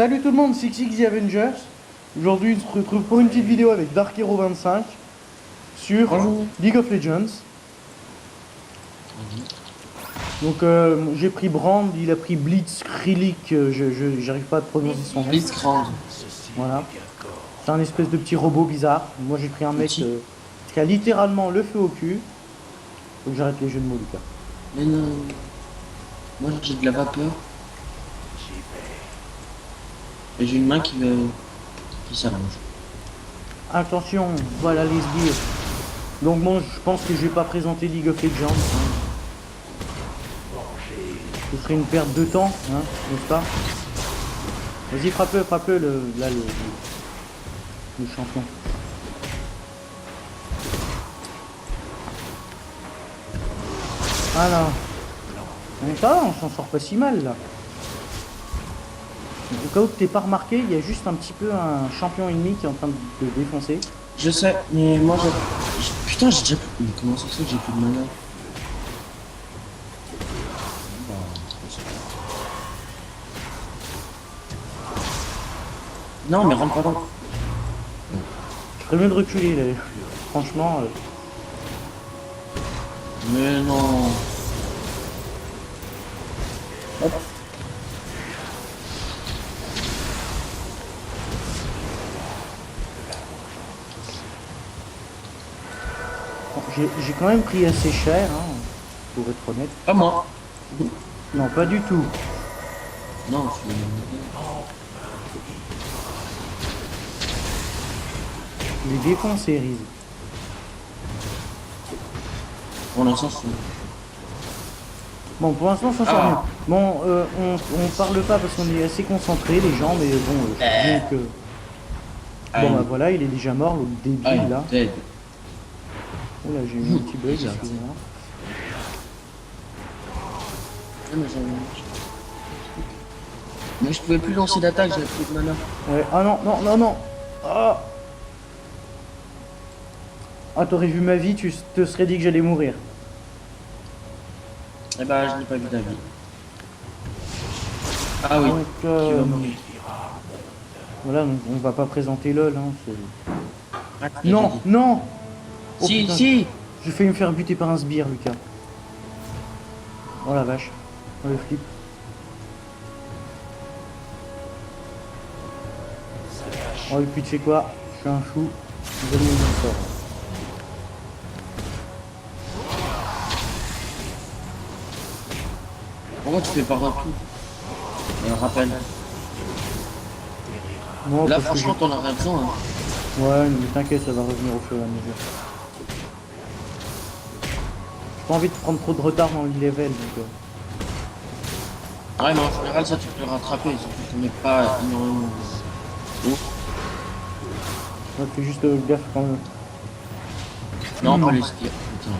Salut tout le monde, c'est Six The Avengers. Aujourd'hui, on se retrouve pour une petite vidéo avec Dark Hero 25 sur Bonjour. League of Legends. Donc, j'ai pris Brand, il a pris Blitzkrieg, j'arrive pas à prononcer son nom. Blitzcrank. Voilà. C'est un espèce de petit robot bizarre. Moi, j'ai pris un mec Petit. qui a littéralement le feu au cul. Faut que j'arrête les jeux de mots, Lucas. Mais non. Moi j'ai de la vapeur. Et j'ai une main qui s'allonge. Attention, voilà les sbires. Donc bon, je pense que je vais pas présenter League of Legends. Hein. Ce serait une perte de temps, hein, n'est-ce pas? Vas-y, frappe-le, le champion. Voilà. Donc ça va, on s'en sort pas si mal là. Au cas où t'es pas remarqué, il y a juste un petit peu un champion ennemi qui est en train de défoncer. Je sais, mais moi putain, j'ai déjà plus. Mais comment ça se fait que j'ai plus de mana? Non, mais rentre pas dans. Je ferais mieux de reculer là. Franchement. Mais non. Hop. J'ai quand même pris assez cher, hein, pour être honnête. Pas moi. Non, pas du tout. Non, Les défoncé, Riz. pour l'instant, c'est. Bon, pour l'instant, ça sort Ah. bien. Bon, on parle pas parce qu'on est assez concentrés, les gens, mais bon, je dis que... Bon, bah voilà, il est déjà mort, le débile, là. Dead. Oh là, j'ai eu un petit bug, Bizarre. excusez-moi. Ah, mais je pouvais plus lancer d'attaque, j'avais plus de mana. Ouais, ah non, non, non, non. Ah, ah t'aurais vu ma vie, tu te serais dit que j'allais mourir. Eh ben, je n'ai pas vu ta vie. Ah oui. Donc, Tu vas mourir. voilà, donc on va pas présenter LOL, hein. c'est- Ah, Non, non. Oh, Si, putain, si. j'ai failli me faire buter par un sbire, Lucas. Oh la vache. Oh le flip. Oh et puis tu sais quoi? Je suis un fou. Je vais me sort. Pourquoi tu fais pas un tout? Et rappel. Non, Là, parce que franchement, t'en as rien besoin. Hein. ouais, mais t'inquiète, ça va revenir au fur et à mesure. J'ai pas envie de prendre trop de retard dans le level, donc... Ouais, mais en général, ça, tu peux le rattraper. Surtout que tu mets pas énormément. Oh. Ouais, fais juste gaffe quand même. Non, pas les skis. Putain.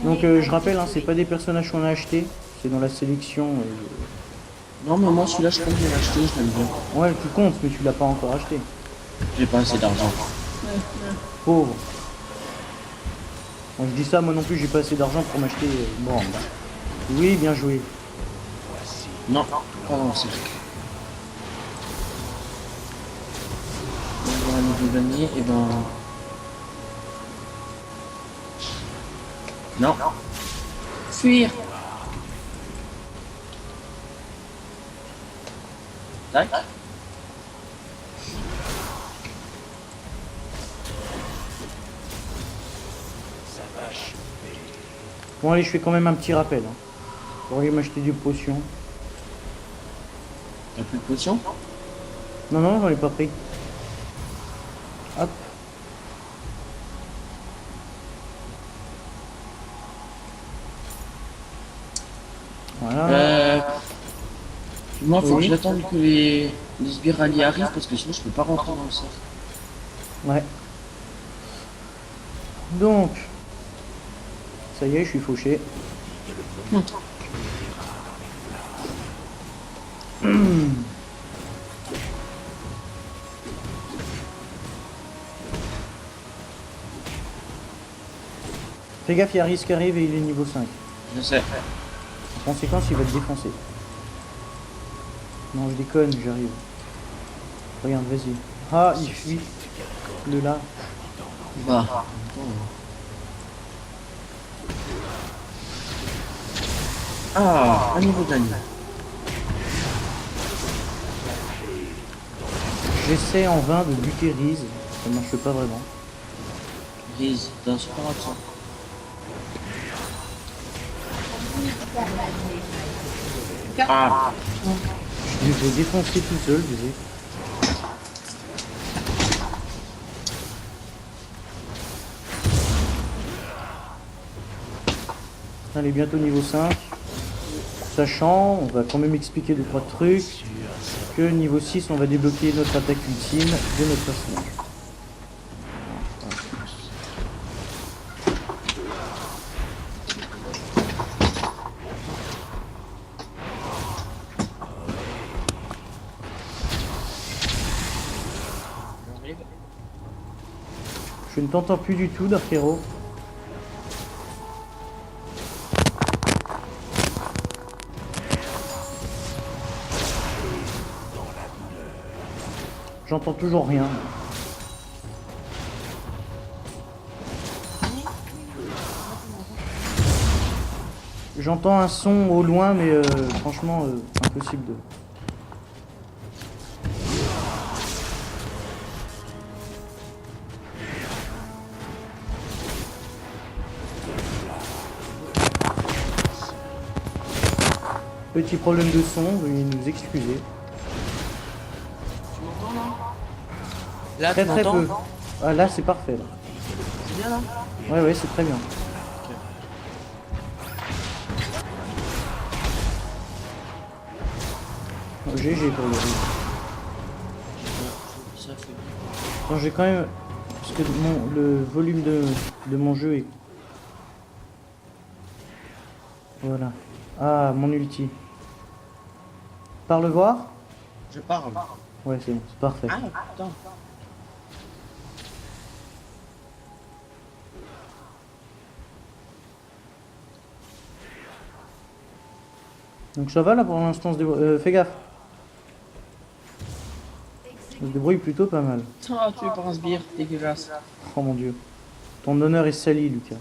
Donc je rappelle, hein, c'est pas des personnages qu'on a achetés, c'est dans la sélection. Non, mais moi, celui-là, je compte bien l'acheter, je l'aime bien. Ouais, tu comptes, mais tu l'as pas encore acheté. J'ai pas assez d'argent. Pauvre. Bon, je dis ça, moi non plus, j'ai pas assez d'argent pour m'acheter. Bon, bah. Oui, bien joué. Non, pas dans le cirque. On va un niveau gagné, et ben. Non. Fuir. Tac. Bon, allez, je fais quand même un petit rappel. Hein. Pour aller m'acheter des potions. T'as plus de potions? Non, non, j'en ai pas pris. Hop. Voilà. Moi, faut Oui. que j'attende que les sbires alliés arrivent parce que sinon je peux pas rentrer dans le cercle. Ouais. Donc. Ça y est, je suis fauché. Fais gaffe, il y a Riz qui arrive et il est niveau 5. Je sais. En conséquence, il va te défoncer. Non, je déconne, j'arrive. Regarde, vas-y. Ah, il fuit. Le là. Bah. Ah, un niveau gagné. J'essaie en vain de buter Riz. Ça ne marche pas vraiment. Riz, t'as un super accent. Ah, Je vais défoncer tout seul, tu sais. Allez, bientôt niveau 5. Sachant, on va quand même expliquer 2-3 trucs, que niveau 6, on va débloquer notre attaque ultime de notre personnage. Je ne t'entends plus du tout, Dark Hero. J'entends toujours rien. J'entends un son au loin, mais franchement, impossible de... Petit problème de son, veuillez nous excuser. tu m'entends là? Là, Très tu très m'entends? peu. Ah là, c'est parfait là. C'est bien là? Ouais, ouais, c'est très bien. Oh, GG pour le Riz. Ça fait. Bon, j'ai quand même... Parce que le volume de mon jeu est... Voilà. Ah, mon ulti. Par le voir? Je parle. Ouais, c'est bon, c'est parfait. Ah, putain. Donc ça va là pour l'instant, fais gaffe. On se débrouille plutôt pas mal. Ah, tu es par un sbire, dégueulasse. Oh mon dieu. Ton honneur est sali, Lucas.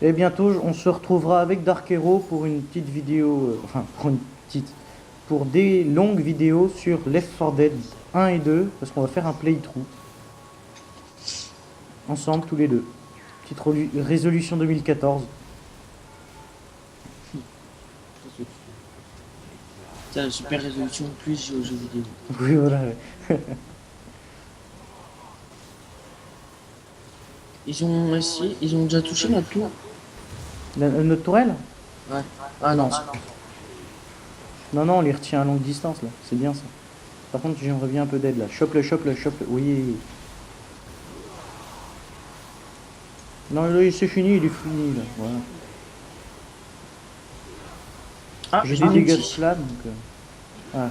Et bientôt, on se retrouvera avec Dark Hero pour une petite vidéo, pour des longues vidéos sur Left 4 Dead 1 et 2, parce qu'on va faire un playthrough. Ensemble, tous les deux. Petite résolution 2014. Tiens, super résolution, plus j'ai aux jeux vidéo. Oui, voilà. Ouais. Ils ont essayé, ils ont déjà touché la tour. Notre tourelle? Ouais. Ah non. Non, non, on les retient à longue distance, là. C'est bien, ça. Par contre, j'aimerais bien un peu d'aide, là. Chope-le, chope-le, chope-le. Oui. Non, là, c'est fini, il est fini, là. Voilà. Ah, J'ai j'ai des un dégâts de outil. flamme, donc... Ah.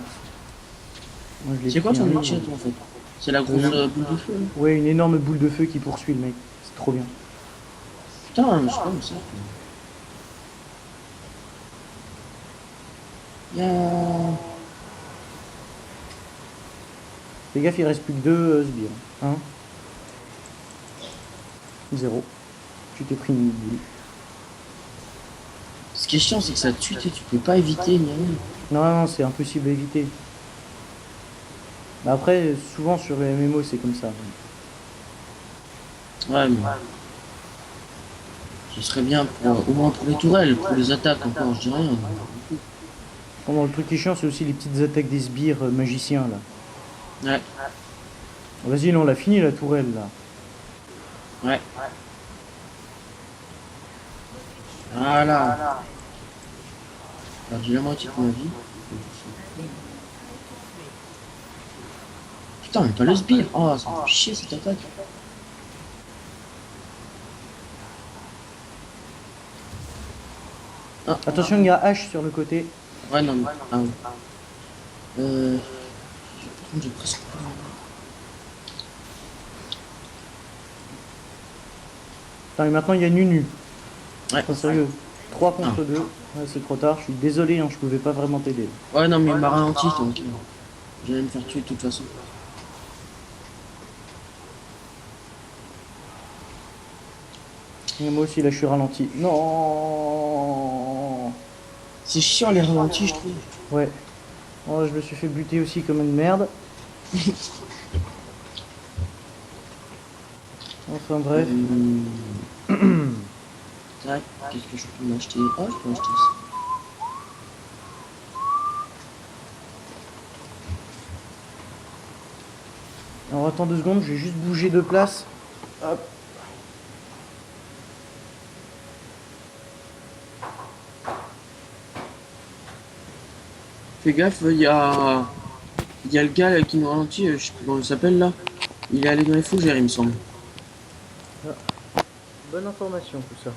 Moi, je l'ai C'est quoi pris ton un outil à peu. toi en fait? C'est la grosse boule de feu là? Ouais, une énorme boule de feu qui poursuit le mec. C'est trop bien. Putain, je sais pas où ça. Y'a... Fais gaffe, il reste plus que 2 sbires. 1. 0. Tu t'es pris une boule. Ce qui est chiant, c'est que ça tue, tu peux pas éviter ni rien. Non, non, c'est impossible à éviter. Mais après, souvent sur les MMO, c'est comme ça. Ouais, mais... Ce serait bien pour, au moins pour les tourelles, pour les attaques encore, je dis rien. Bon, le truc qui est chiant, c'est aussi les petites attaques des sbires magiciens, là. Ouais, Vas-y, là, on l'a fini, la tourelle, là. ouais. Voilà. Alors, j'ai la moitié de ma vie. Putain, mais pas le sbire. Oh, ça me fait chier cette attaque. Ah, Attention, il y a H sur le côté. ouais, non, mais... Ah, ouais. contre, j'ai presque pas. Putain, et maintenant il y a Nunu. Ouais. Enfin, sérieux. 3 contre 2. Ouais, c'est trop tard, je suis désolé, hein, je pouvais pas vraiment t'aider. Ouais, non, mais il m'a ralenti, donc j'allais me faire tuer de toute façon. Et moi aussi, là, je suis ralenti. Non. C'est chiant les ralentis, je trouve. Ouais. Oh, je me suis fait buter aussi comme une merde. Enfin bref. Tac, qu'est-ce que je peux m'acheter? Oh, je peux acheter ça. Alors attends 2 secondes, je vais juste bouger de place. Hop. Fais gaffe, il y a le gars là, qui nous ralentit, je sais plus comment il s'appelle là. Il est allé dans les fougères, il me semble. Bonne information tout ça.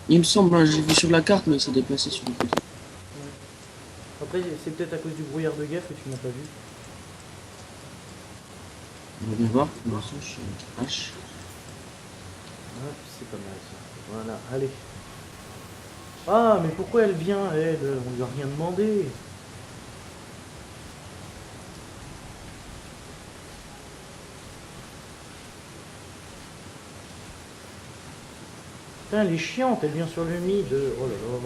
Il me semble, hein, j'ai vu sur la carte, mais il s'est déplacé sur le côté. Après, c'est peut-être à cause du brouillard de guerre que tu n'as pas vu. On va bien voir, pour l'instant je suis H. Hop, c'est pas mal ça. Voilà, allez. Ah, mais pourquoi elle vient, elle? On lui a rien demandé. Putain, elle est chiante, elle vient sur le mid. Oh là là.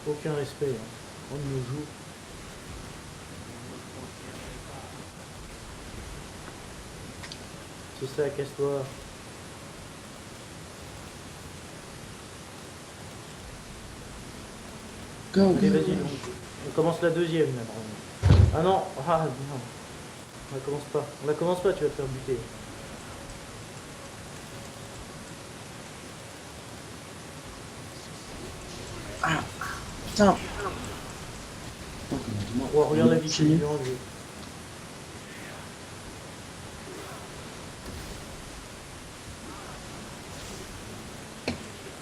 Aucun respect, hein. On nous joue. C'est ça, casse-toi. Go, Allez, go. vas-y, on commence la deuxième maintenant. Ah non, ah non. On la commence pas. On la commence pas, tu vas te faire buter. Ah, putain. Oh, regarde la vie qu'il lui enlevé.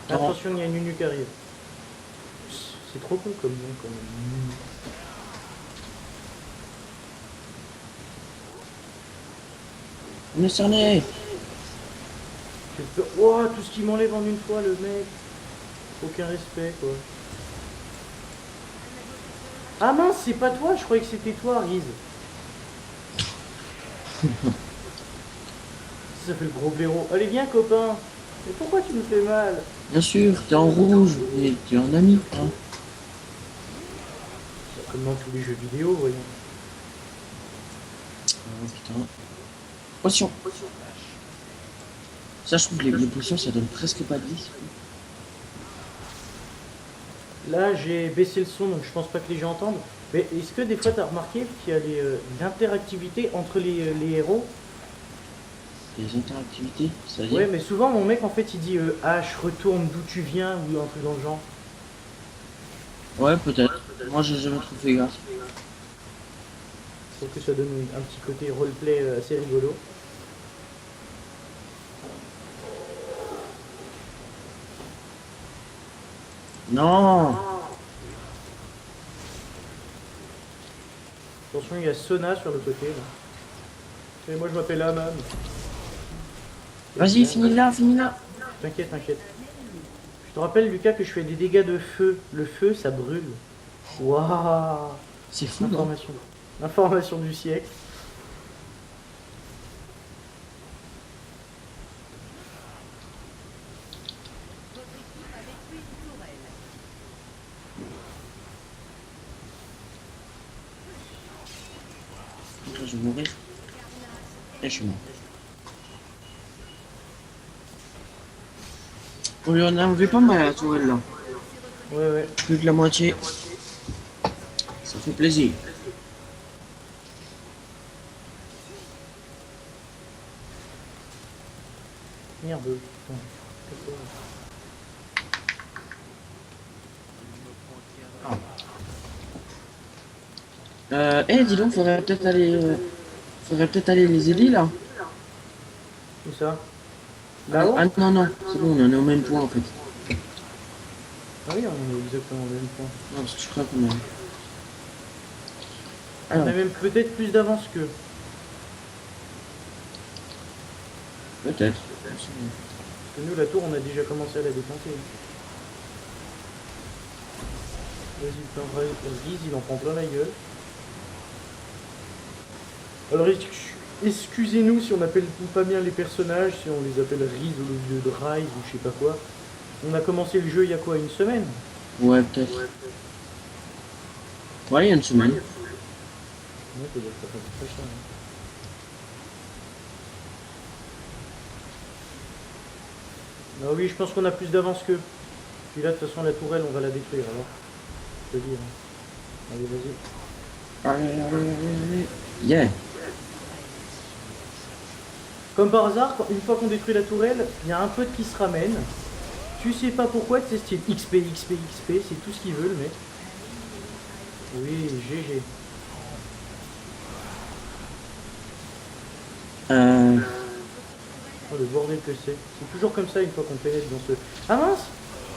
Attention, il y a une Nunu qui arrive. C'est trop con comme nom quand même. On est cerné. Oh, tout ce qu'il m'enlève en une fois, le mec. Aucun respect, quoi. Ah mince, c'est pas toi, je croyais que c'était toi, Riz. Ça fait le gros blaireau. Allez, viens, copain. Mais pourquoi tu me fais mal? Bien sûr, t'es en rouge, et tu es un ami. Hein. Comme dans tous les jeux vidéo, voyons. Oh putain. Potion. Ça, je trouve que les potions, ça donne presque pas de vie. Là, j'ai baissé le son, donc je pense pas que les gens entendent. Mais est-ce que des fois, tu as remarqué qu'il y a l'interactivité entre les héros? Les interactivités, ça veut Ouais, dire. mais souvent, mon mec, en fait, il dit H, retourne d'où tu viens, ou un truc dans le genre. Ouais, peut-être. Moi, j'ai jamais trop fait gaffe. Je trouve que ça donne un petit côté roleplay assez rigolo. Non. Attention, il y a Sona sur le côté. Là. Et moi, je m'appelle Aman. Vas-y, finis là, finis là. T'inquiète, t'inquiète. Je te rappelle, Lucas, que je fais des dégâts de feu. Le feu, ça brûle. Waouh! C'est fou, non? Information. Information du siècle. Donc là, je vais mourir. Et je suis mort. On lui en a enlevé pas mal à la tourelle là. Ouais, ouais. Plus que la moitié. Ça fait plaisir. Merde. Putain. Dis donc, faudrait peut-être aller les aider là. Où ça? Là-haut? Ah non, non, c'est bon, on en est au même point en fait. Ah oui, on est exactement au même point. Non, parce que je crois qu'on a. On Alors, a même peut-être plus d'avance qu'eux. peut-être. Parce que nous, la tour, on a déjà commencé à la démonter. Vas-y, Riz, il en prend plein la gueule. Alors, excusez-nous si on appelle pas bien les personnages, si on les appelle Riz au lieu de Rise ou je sais pas quoi. On a commencé le jeu il y a quoi, une semaine? Ouais, peut-être. Ouais, il y a une semaine. Ouais, ça doit être très cher. Hein. Ah oui, je pense qu'on a plus d'avance qu'eux. Puis là, de toute façon, la tourelle, on va la détruire alors. Je te dis. Hein. Allez, vas-y. Allez. Yeah. Comme par hasard, une fois qu'on détruit la tourelle, il y a un pote qui se ramène. Tu sais pas pourquoi, c'est style XP, c'est tout ce qu'il veut le mec. Oui, GG. Oh le bordel que c'est. C'est toujours comme ça une fois qu'on pénètre dans ce... Ah mince!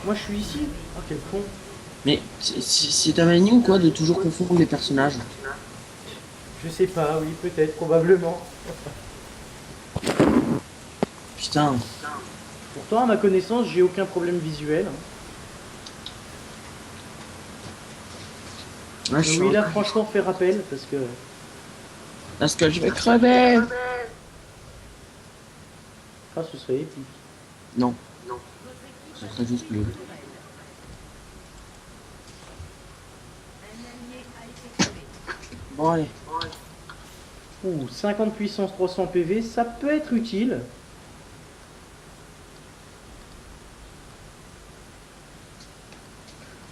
Moi je suis ici. Ah quel con. Mais c'est ta manie ou quoi de toujours confondre les personnages? Je sais pas, oui, peut-être, probablement. Putain. Pourtant, à ma connaissance, j'ai aucun problème visuel. Ouais, je suis Oui, là, franchement, fais rappel, parce que... Parce que je vais crever. Ah, ce serait épique. Non. Ça serait juste le... Bon, allez. Ouh, 50 puissance 300 PV, ça peut être utile.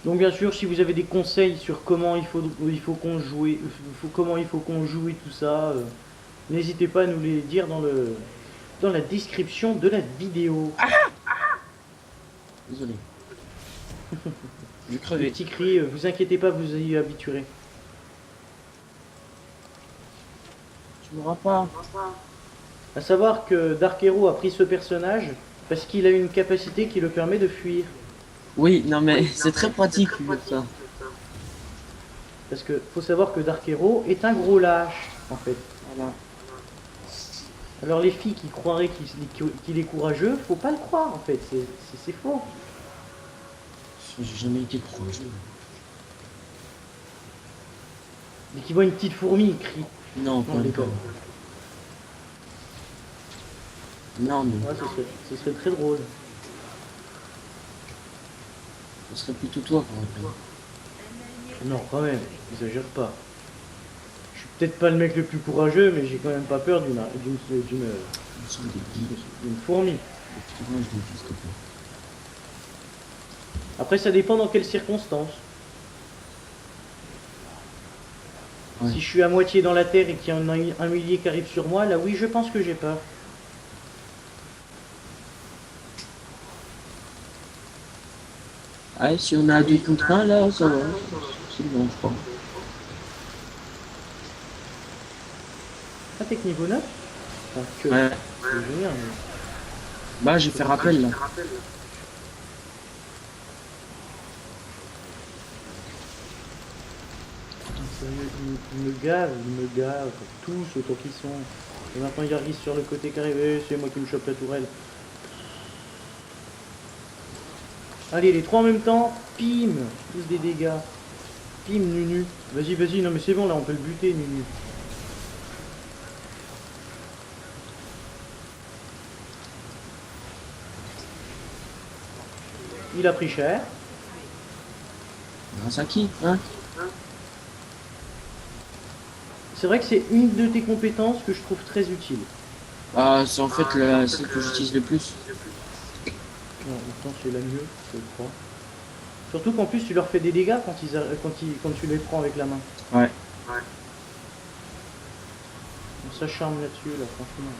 Donc bien sûr, si vous avez des conseils sur comment il faut qu'on joue, comment il faut qu'on joue et tout ça, n'hésitez pas à nous les dire dans la description de la vidéo. Désolé. Je vais Les crever. petits cris, vous inquiétez pas, vous y habituerez. Tu m'auras pas. À savoir que Dark Hero a pris ce personnage parce qu'il a une capacité qui le permet de fuir. Oui, non mais c'est très pratique ça. Parce que faut savoir que Dark Hero est un gros lâche, en fait. Voilà. Alors les filles qui croiraient qu'il est courageux, faut pas le croire, en fait. C'est faux. J'ai jamais été courageux. Dès qu'ils voient une petite fourmi, ils crient. Non, pas Non, les encore. gars. Non, mais Ouais, ce serait très drôle. ce serait plutôt toi pour répondre. Non, quand même, exagère pas. Je suis peut-être pas le mec le plus courageux, mais j'ai quand même pas peur d'une Nous sommes des guides. fourmi. Courage, mon fils, s'il te plaît. Après, ça dépend dans quelles circonstances. Ouais. Si je suis à moitié dans la terre et qu'il y en a un millier qui arrive sur moi, là oui, je pense que j'ai peur. Ah, si on a 2 contre 1 là, ça va. C'est bon, je crois. Ah, t'es que niveau 9? Enfin, que... Ouais. C'est génial. Mais... Bah, j'ai fait rappel là. Ils me gavent, tous autant qu'ils sont. Et maintenant il y a Riz sur le côté qui arrive, c'est moi qui me chope la tourelle. Allez, les trois en même temps, pim, tous des dégâts. Pim, Nunu. Vas-y, non mais c'est bon là, on peut le buter, Nunu. Il a pris cher. Grâce à qui, hein? C'est vrai que c'est une de tes compétences que je trouve très utile. Ah, c'est en fait celle que j'utilise le plus. Non, pourtant c'est la mieux, je crois. Surtout qu'en plus tu leur fais des dégâts quand tu les prends avec la main. Ouais. On s'acharne là-dessus, là, franchement.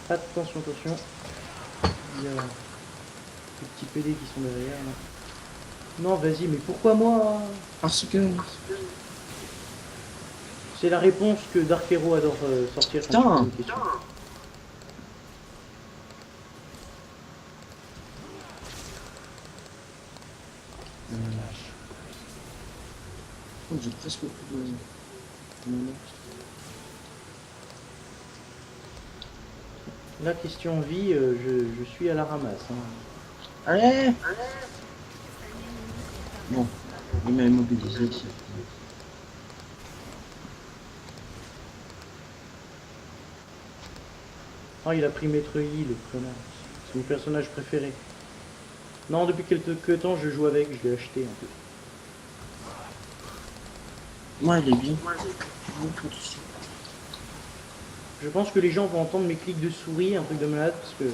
Attention. Il y a des petits PD qui sont derrière, là. Non, vas-y, mais pourquoi moi? Parce que... C'est la réponse que Dark Hero adore sortir. Putain. Quand tu poses une question. presque plus de mana. La question vie, je suis à la ramasse. Hein. Allez. Bon, il m'a immobilisé ici. Ah, il a pris Maître Yi, le connard. C'est mon personnage préféré. Non, depuis quelques temps, je joue avec, je l'ai acheté un peu. Moi, il est bien. Je pense que les gens vont entendre mes clics de souris, un truc de malade, parce que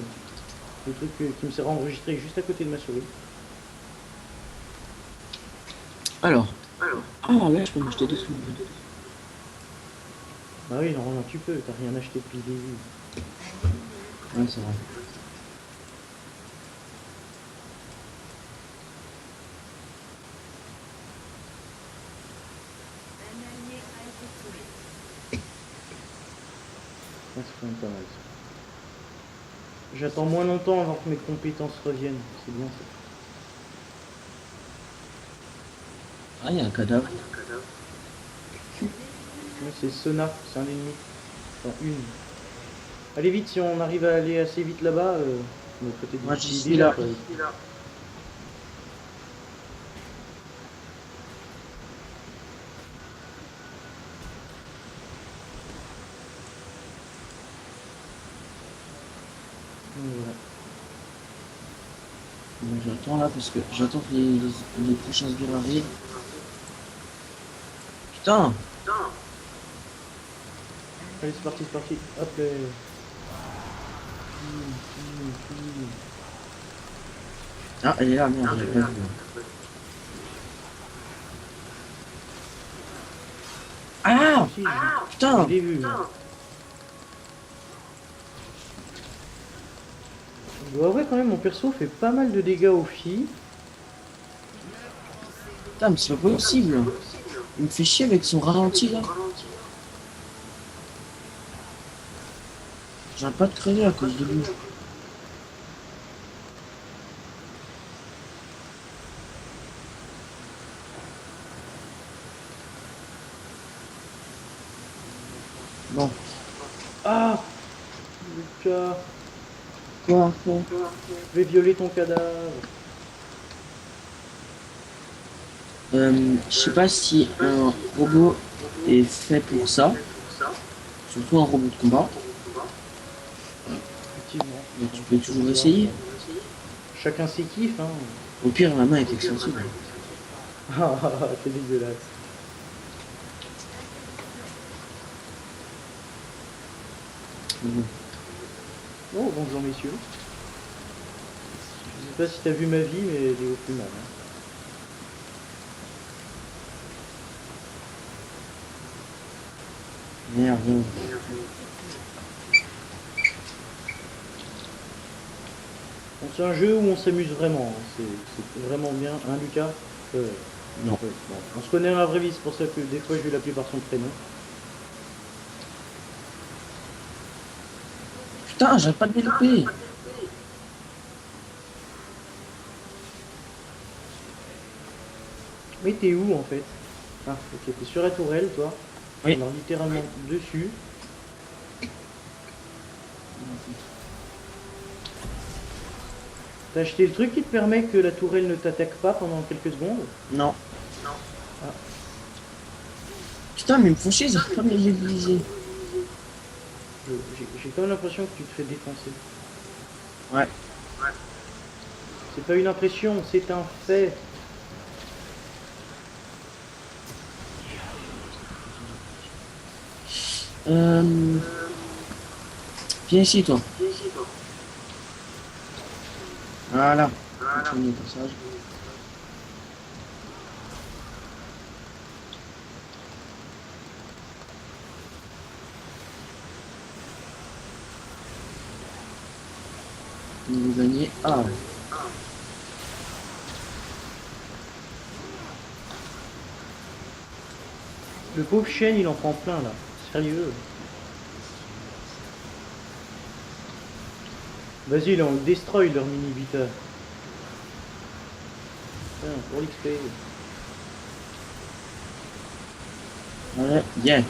le truc qui me sert à enregistrer est juste à côté de ma souris. Alors. Ah, là, je peux m'acheter des sous. Bah oui, normalement tu peux, t'as rien acheté depuis le début. Ouais, c'est vrai. Ouais, c'est quand même pas mal ça. J'attends moins longtemps avant que mes compétences reviennent, c'est bien ça. Ah, il y a un cadavre. Ouais, c'est Sona, c'est un ennemi. Enfin, une. Allez vite, si on arrive à aller assez vite là-bas, on est peut-être Moi, d'ici j'y suis déjà, là. quoi. Donc, voilà. Bon, j'attends là parce que j'attends que les prochains sbires arrivent. Putain! Allez, c'est parti, c'est parti. Hop là. Ah, elle est là, merde, j'ai pas vu. Ah! Si, Putain! je l'ai vu. Moi. Je dois avouer quand même, mon perso fait pas mal de dégâts aux filles. Putain, mais c'est pas possible! Il me fait chier avec son ralenti là. J'arrête pas de crever à cause de lui. Bon. Ah, Lucas, Quoi? je vais violer ton cadavre. Je sais pas si un robot est fait pour ça. Surtout un robot de combat. Effectivement. Mais tu peux toujours essayer. Chacun ses kiffs, hein. Au pire, la main est extensible. Ah, c'est dégueulasse. Bon. Oh, bonjour messieurs. Je sais pas si t'as vu ma vie, mais elle est au plus mal. Hein. Merde. Bon, c'est un jeu où on s'amuse vraiment. Hein. C'est vraiment bien. Hein, Lucas Non. Ouais, bon. On se connaît dans la vraie vie, c'est pour ça que des fois je vais l'appeler par son prénom. Putain, j'arrête pas de développer. Mais t'es où en fait? Ah, ok, t'es sur la tourelle, toi. Oui. Alors littéralement dessus. T'as acheté le truc qui te permet que la tourelle ne t'attaque pas pendant quelques secondes? Non. Ah. Putain, mais ils me font chier, ils arrêtent pas de me mobiliser. J'ai quand même l'impression que tu te fais défoncer. Ouais. C'est pas une impression, c'est un fait. Viens ici, toi. Voilà. Premier passage. Vous gagnez. Ah. Le pauvre chêne, il en prend plein là. Sérieux. Vas-y, là, on le destroy leur mini vita. Tiens, pour l'XP. Ouais, yeah.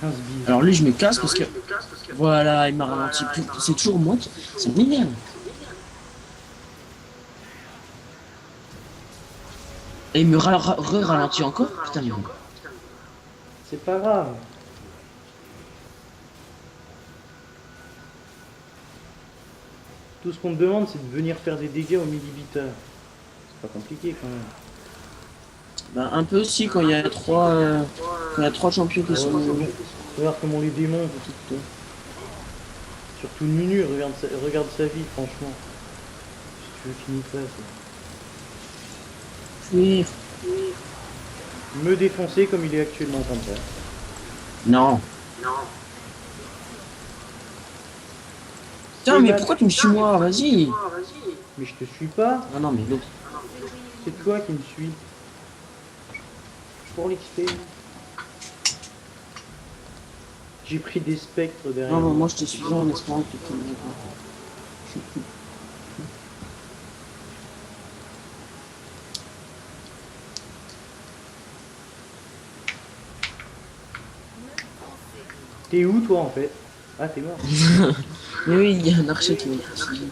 15 billes. Alors lui, je me casse parce que... Voilà, il m'a ralenti. C'est toujours moi qui... Ça m'énerve. Et il me ralentit encore. Putain, mais... C'est pas grave. Tout ce qu'on te demande, c'est de venir faire des dégâts au millibiter. C'est pas compliqué quand même. Bah, un peu aussi quand il y a quand il y a trois champions qui Ouais, sont... c'est bon. Regarde comment on les démonte. Surtout Nunu, regarde sa vie, franchement. Si tu veux finir ça, Fuir. c'est... Me défoncer comme il est actuellement en train de faire. Non. Putain, mais pourquoi tu me suis moi? Vas-y. Mais je te suis pas, Ah non, mais l'autre. c'est toi qui me suis. Pour l'XP. J'ai pris des spectres derrière. Non, non, moi je te suis en espérant que tu me dises pas. T'es où toi en fait? Ah t'es mort. Mais oui, il y a un archer qui m'a poursuivi.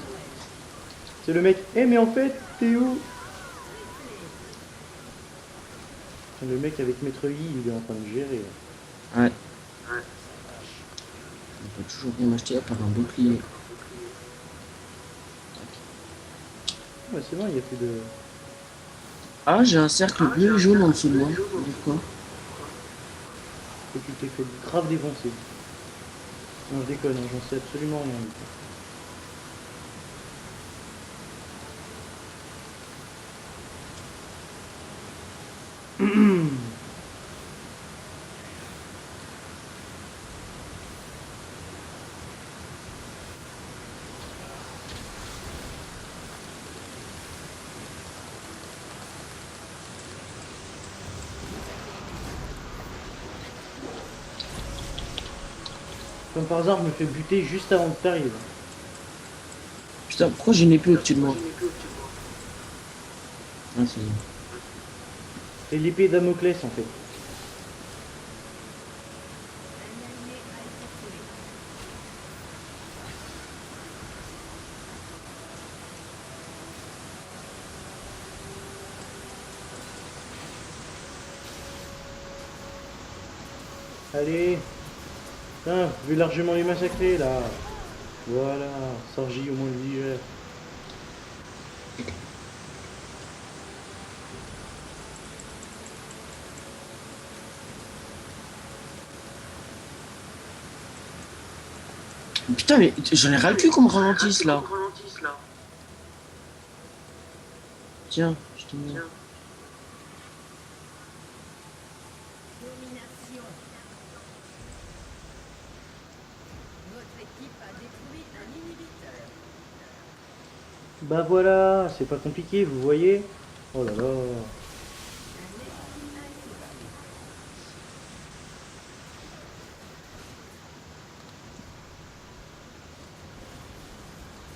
C'est le mec. Eh mais en fait, t'es où? Le mec avec Maître Yi, il est en train de gérer. Ouais. On peut toujours rien m'acheter à part un bouclier. Ouais, c'est bon, il y a plus de. Ah, j'ai un cercle bleu et jaune en dessous de moi. Pourquoi? Et tu t'es fait grave défoncer. Non, je déconne, hein, j'en sais absolument rien du tout. Comme par hasard, je me fais buter juste avant que t'arrives. Putain, pourquoi j'ai une épée au-dessus de moi? Ah, c'est... C'est l'épée Damoclès en fait. Allez. Putain, je vais largement les massacrer là. Voilà, Sargi au moins le digère. Putain, mais j'en ai ras le cul qu'on me ralentisse là. Tiens, je te mets. Domination. Votre équipe a détruit un inhibiteur. Bah voilà, c'est pas compliqué, vous voyez. Oh là là.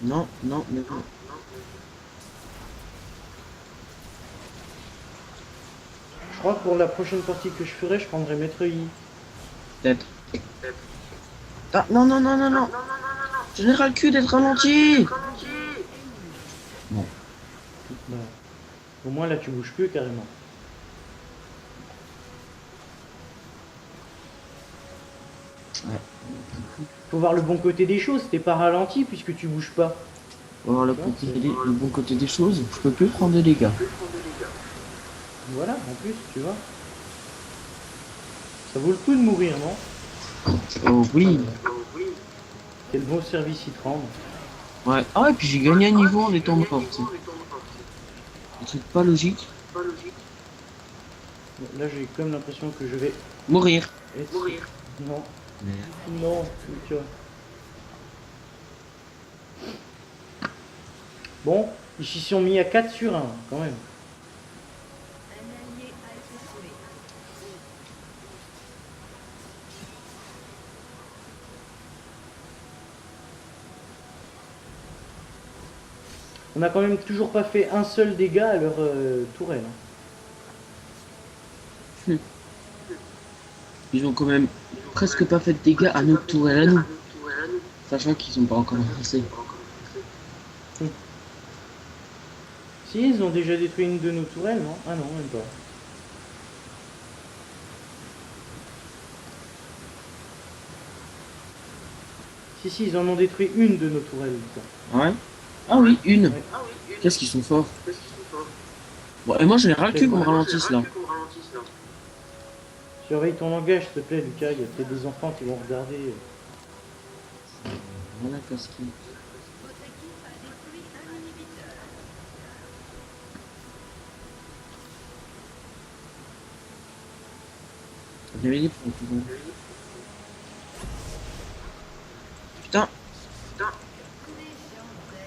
Non, non, mais non. Je crois que pour la prochaine partie que je ferai, je prendrai Maître Yi. Peut-être. Ah, non, non, non, non, non. J'en ai ras le cul d'être ralenti. Bon. Bah, au moins là tu bouges plus carrément. Ouais. Faut voir le bon côté des choses, t'es pas ralenti puisque tu bouges pas. On va voir le bon côté des choses. Je peux plus prendre de dégâts. Voilà, en plus, tu vois. Ça vaut le coup de mourir, non? Oh oui. Quel bon service il te rend. Ouais. Ah, et puis j'ai gagné un niveau en étant mort. Tu sais. Un truc pas logique. Là j'ai comme l'impression que je vais Mourir. être... Non, Merde. non, tu vois. Bon, ils s'y sont mis à 4 sur 1, quand même. Un allié a été tué. On a quand même toujours pas fait un seul dégât à leur tourelle. Hein. Ils ont quand même presque pas fait de dégâts à notre tourelle à nous. Sachant qu'ils sont pas encore avancés. Si, ils ont déjà détruit une de nos tourelles, non? Ah non, même pas. Si, ils en ont détruit une de nos tourelles. Quoi. Ouais. Ah oui, une. Ouais. Qu'est-ce qu'ils sont forts. Bon, et moi j'en ai ras le cul qu'on me ralentisse là. Surveille ton langage, s'il te plaît, Lucas. Il y a peut-être des enfants qui vont regarder. Voilà, casse-qui. Votre équipe a détruit un inhibiteur. Il y avait des points tout le monde. Putain.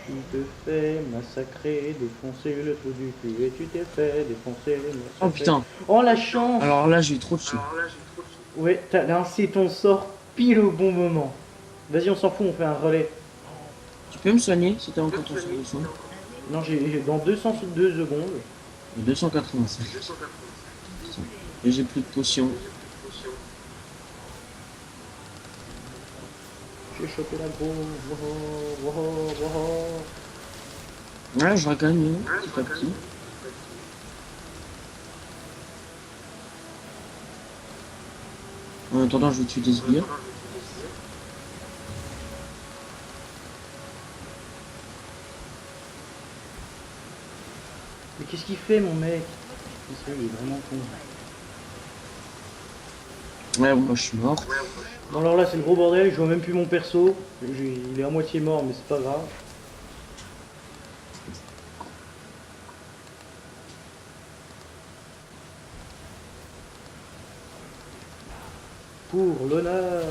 Tu te fais massacrer, défoncer le trou du cul. Et tu t'es fait défoncer, massacrer. Oh putain. Oh la chance! Alors là j'ai eu trop de chou. Ouais, t'as lancé ton sort pile au bon moment. Vas-y, on s'en fout, on fait un relais. Tu peux me soigner si t'as encore ton sort de soin? Non, j'ai dans 202 secondes. 285. Et j'ai plus de potions. J'ai chopé la grosse. Wow, wow, wow. Ouais, je regagne petit à petit. En attendant, je vais tuer des sbires. Mais qu'est-ce qu'il fait, mon mec? Il est vraiment con. Ouais, bon, moi je suis mort. Bon, alors là, c'est le gros bordel. Je vois même plus mon perso. Il est à moitié mort, mais c'est pas grave. Pour l'honneur.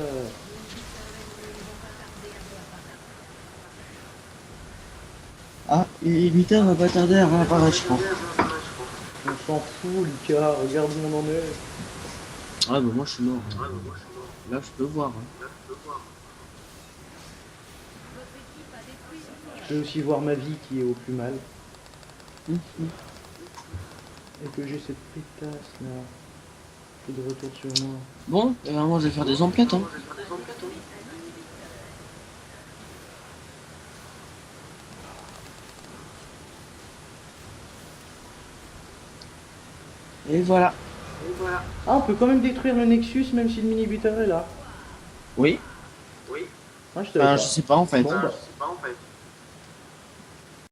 Ah, et Vita va pas tarder à réapparaître, je crois. On s'en fout, Lucas. Regarde où on en est. Ah, bah moi je suis mort. Hein. Là, je peux voir. Hein. Votre équipe a détruit une Je peux aussi voir ma vie qui est au plus mal. Mhm. Et que j'ai cette pétasse là. Qui est de retour sur moi. Bon, moi je vais faire des emplettes. Hein. Et voilà. Ah, on peut quand même détruire le Nexus même si le mini-buteur est là. Oui. Ah, je savais Enfin, pas. je sais pas en fait. Bon, bah.